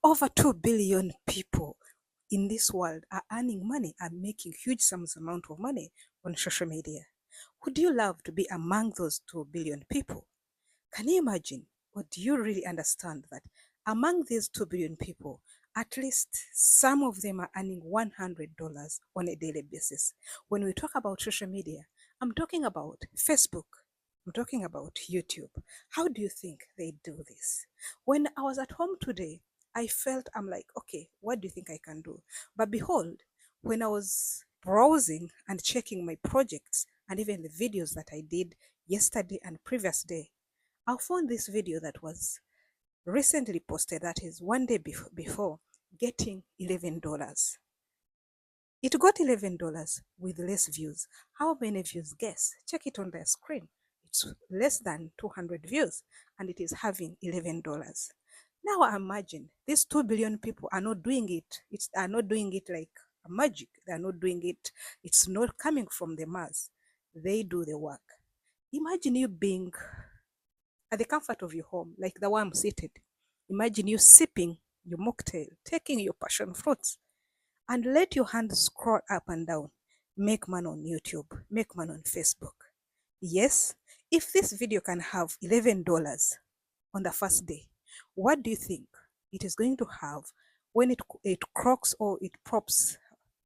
Over 2 billion people in this world are earning money and making huge sums amount of money on social media. Would you love to be among those 2 billion people? Can you imagine? Or do you really understand that among these 2 billion people, at least some of them are earning $100 on a daily basis? When we talk about social media, I'm talking about Facebook. I'm talking about YouTube. How do you think they do this? When I was at home today, I felt I'm like, okay, what do you think I can do? But behold, when I was browsing and checking my projects and even the videos that I did yesterday and previous day, I found this video that was recently posted, that is one day before, getting $11. It got $11 with less views. How many views? Guess. Check it on the screen. It's less than 200 views and it is having $11. Now imagine these 2 billion people are not doing it. Are not doing it like a magic. They are not doing it. It's not coming from the mass. They do the work. Imagine you being at the comfort of your home, like the one I'm seated. Imagine you sipping your mocktail, taking your passion fruits, and let your hand scroll up and down. Make money on YouTube, make money on Facebook. Yes, if this video can have $11 on the first day, what do you think it is going to have when it croaks or it props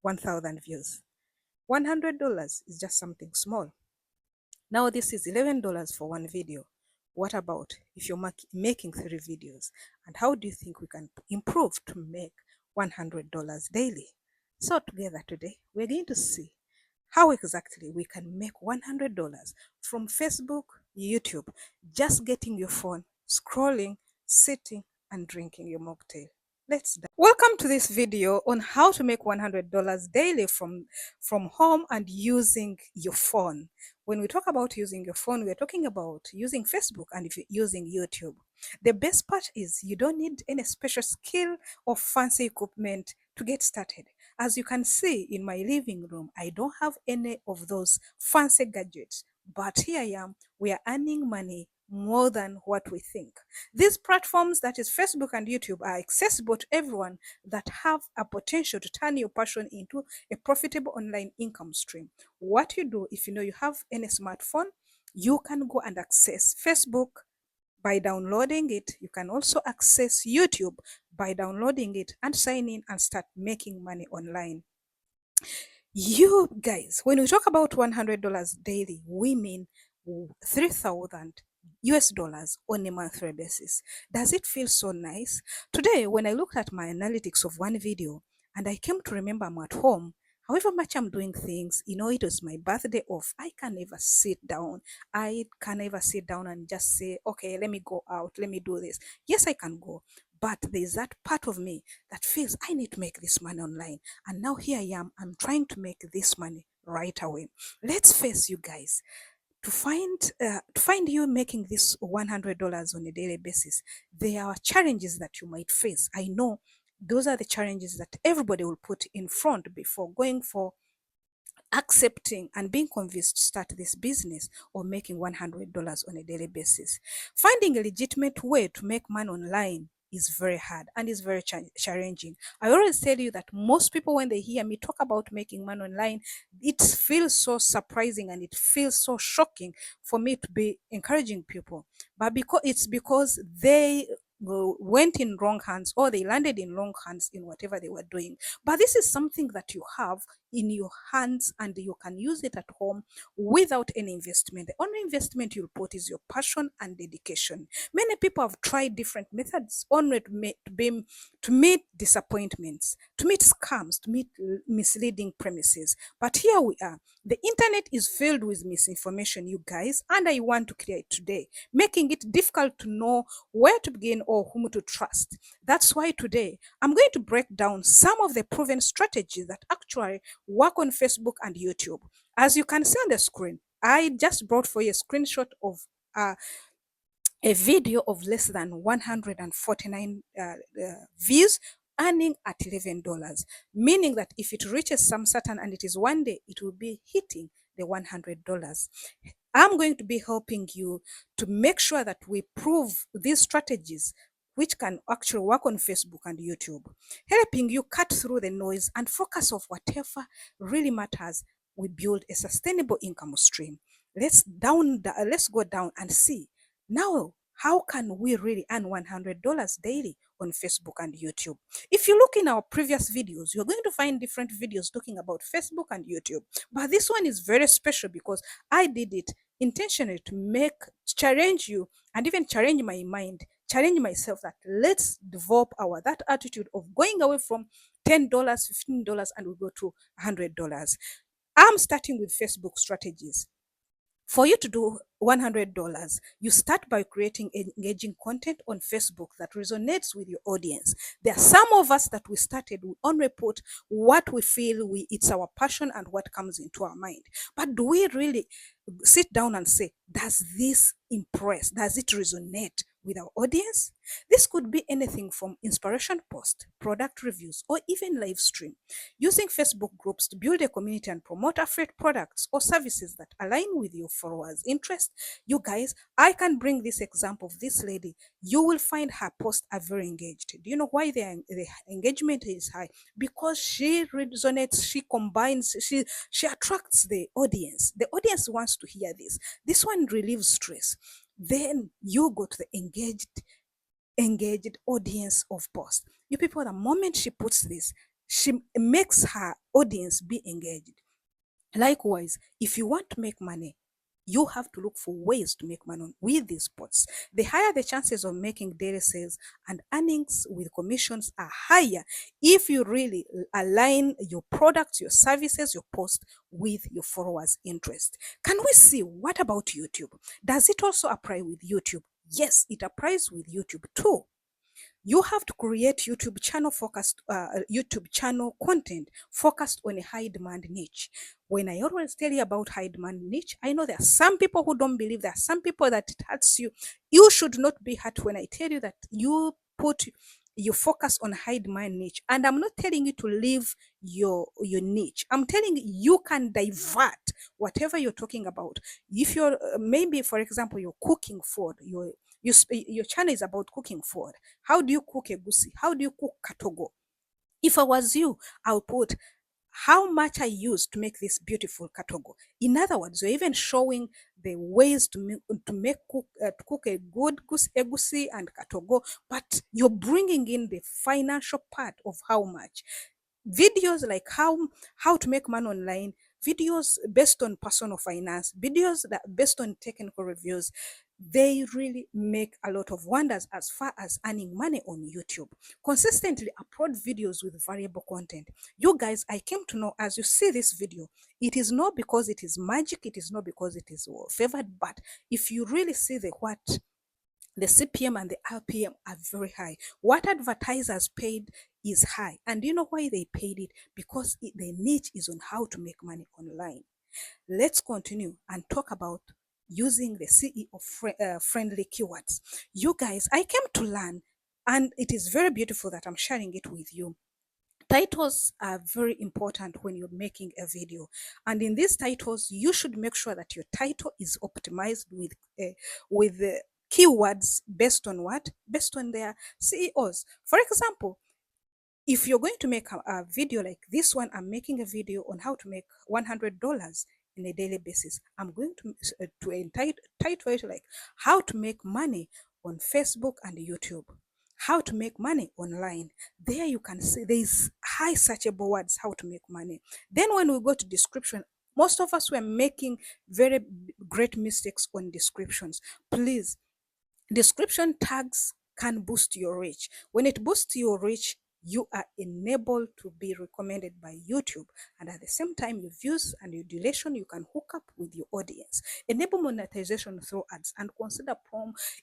1,000 views? $100 is just something small. Now this is $11 for one video. What about if you're making 3 videos? And how do you think we can improve to make $100 daily? So together today, we're going to see how exactly we can make $100 from Facebook, YouTube, just getting your phone, scrolling, sitting, and drinking your mocktail. Let's dive. Welcome to this video on how to make $100 daily from home and using your phone. When we talk about using your phone, we're talking about using Facebook and if you're using YouTube. The best part is you don't need any special skill or fancy equipment to get started. As you can see in my living room, I don't have any of those fancy gadgets, but here I am. We are earning money more than what we think. These platforms, that is Facebook and YouTube, are accessible to everyone that have a potential to turn your passion into a profitable online income stream. What you do, if you know you have any smartphone, you can go and access Facebook by downloading it. You can also access YouTube by downloading it and sign in and start making money online. You guys, when we talk about $100 daily, we mean 3,000 US dollars on a monthly basis. Does it feel so nice? Today, when I looked at my analytics of one video and I came to remember I'm at home, however much I'm doing things, it was my birthday off. I can never sit down. I can never sit down and just say, okay, let me go out, let me do this. Yes, I can go. But there's that part of me that feels I need to make this money online. And now here I am, I'm trying to make this money right away. Let's face you guys. To find you making this $100 on a daily basis, there are challenges that you might face. I know those are the challenges that everybody will put in front before going for accepting and being convinced to start this business or making $100 on a daily basis. Finding a legitimate way to make money online is very hard and is very challenging. I always tell you that most people, when they hear me talk about making money online, it feels so surprising and it feels so shocking for me to be encouraging people. But because they went in wrong hands or they landed in wrong hands in whatever they were doing. But this is something that you have in your hands and you can use it at home without any investment. The only investment you'll put is your passion and dedication. Many people have tried different methods only to meet disappointments, to meet scams, to meet misleading premises. But here we are. The internet is filled with misinformation, you guys, and I want to create today, making it difficult to know where to begin or whom to trust. That's why today I'm going to break down some of the proven strategies that actually work on Facebook and YouTube. As you can see on the screen, I just brought for you a screenshot of a video of less than 149 views, earning at $11, meaning that if it reaches some certain and it is one day, it will be hitting the $100. I'm going to be helping you to make sure that we prove these strategies which can actually work on Facebook and YouTube, helping you cut through the noise and focus on whatever really matters. We build a sustainable income stream. Let's go down and see now how can we really earn $100 daily on Facebook and YouTube. If you look in our previous videos, you're going to find different videos talking about Facebook and YouTube. But this one is very special because I did it intentionally to challenge you and even challenge my mind, challenge myself that let's develop our that attitude of going away from $10, $15, and we go to $100. I'm starting with Facebook strategies. For you to do $100, you start by creating engaging content on Facebook that resonates with your audience. There are some of us that we started, we on report what we feel, it's our passion and what comes into our mind. But do we really sit down and say, does this impress? Does it resonate with our audience? This could be anything from inspiration post, product reviews, or even live stream. Using Facebook groups to build a community and promote affiliate products or services that align with your followers' interest. You guys, I can bring this example of this lady. You will find her posts are very engaged. Do you know why the engagement is high? Because she resonates, she combines, she attracts the audience. The audience wants to hear this. This one relieves stress. Then you go to the engaged audience of post. You people, the moment she puts this, she makes her audience be engaged. Likewise, if you want to make money, you have to look for ways to make money with these posts. The higher the chances of making daily sales and earnings with commissions are higher if you really align your products, your services, your post with your followers' interest. Can we see what about YouTube? Does it also apply with YouTube? Yes, it applies with YouTube too. You have to create YouTube channel content focused on a high demand niche. When I always tell you about high demand niche, I know there are some people who don't believe. There are some people that it hurts you. You should not be hurt when I tell you that you focus on high demand niche. And I'm not telling you to leave your niche. I'm telling you, you can divert whatever you're talking about. If you're maybe, for example, you're cooking food, your channel is about cooking food. How do you cook egusi? How do you cook katogo? If I was you, I'll put how much I use to make this beautiful katogo. In other words, you're even showing the ways to cook a good egusi and katogo, but you're bringing in the financial part of how much. Videos like how to make money online, videos based on personal finance, videos that based on technical reviews, they really make a lot of wonders as far as earning money on YouTube. Consistently upload videos with valuable content. You guys, I came to know as you see this video, it is not because it is magic, it is not because it is favored, but if you really see the CPM and the RPM are very high. What advertisers paid is high. And do you know why they paid it? Because the niche is on how to make money online. Let's continue and talk about using the CEO friendly keywords. You guys, I came to learn, and it is very beautiful that I'm sharing it with you. Titles are very important when you're making a video, and in these titles you should make sure that your title is optimized with the keywords based on what, based on their CEOs. For example, if you're going to make a video like this one, I'm making a video on how to make $100 in a daily basis. I'm going to title it like how to make money on Facebook and YouTube, how to make money online. There you can see there's high searchable words, how to make money. Then when we go to description, most of us were making very great mistakes on descriptions. Please, description tags can boost your reach. When it boosts your reach, you are enabled to be recommended by YouTube. And at the same time, your views and your duration, you can hook up with your audience. Enable monetization through ads and consider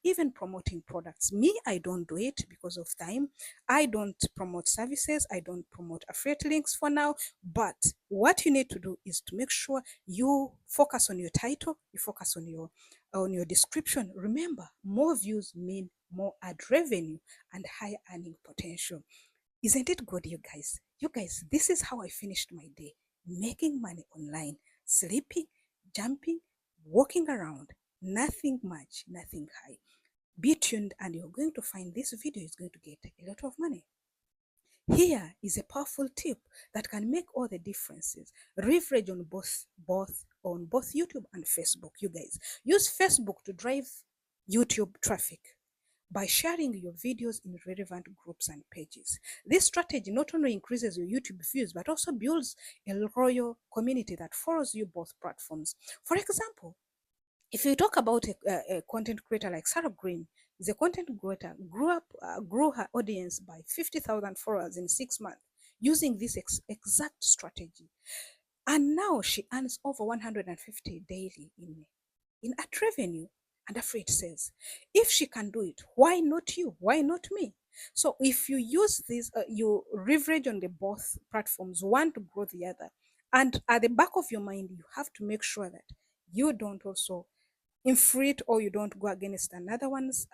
even promoting products. Me, I don't do it because of time. I don't promote services. I don't promote affiliate links for now. But what you need to do is to make sure you focus on your title, you focus on your description. Remember, more views mean more ad revenue and higher earning potential. Isn't it good, you guys? You guys, this is how I finished my day. Making money online, sleeping, jumping, walking around, nothing much, nothing high. Be tuned and you're going to find this video is going to get a lot of money. Here is a powerful tip that can make all the differences. Leverage on both YouTube and Facebook. You guys use Facebook to drive YouTube traffic by sharing your videos in relevant groups and pages. This strategy not only increases your YouTube views but also builds a loyal community that follows you both platforms. For example, if you talk about a content creator like Sarah Green, the content creator grew her audience by 50,000 followers in 6 months using this exact strategy. And now she earns over 150 daily in ad revenue. And affiliate says, if she can do it, why not you? Why not me? So if you use this, you leverage on the both platforms, one to grow the other. And at the back of your mind, you have to make sure that you don't also infringe or you don't go against another one's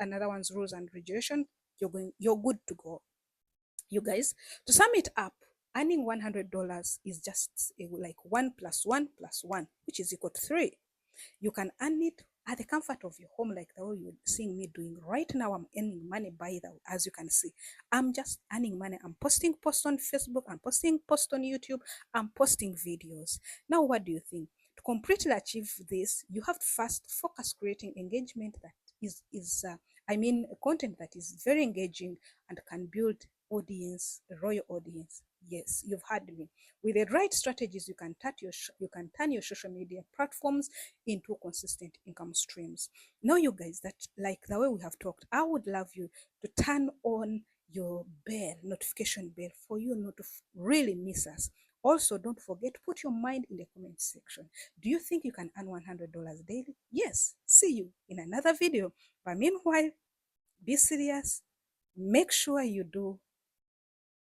rules and regulation. You're good to go. You guys, to sum it up, earning $100 is just like 1 + 1 + 1, which is equal to 3. You can earn it at the comfort of your home, like the way you're seeing me doing right now. I'm earning money by the way, as you can see. I'm just earning money. I'm posting posts on Facebook, I'm posting posts on YouTube, I'm posting videos. Now, what do you think? To completely achieve this, you have to first focus creating engagement that content that is very engaging and can build audience, a royal audience. Yes, you've heard me. With the right strategies, you can turn your social media platforms into consistent income streams. Now, you guys, that like the way we have talked, I would love you to turn on your notification bell, for you not to really miss us. Also, don't forget, put your mind in the comment section. Do you think you can earn $100 daily? Yes. See you in another video. But meanwhile, be serious. Make sure you do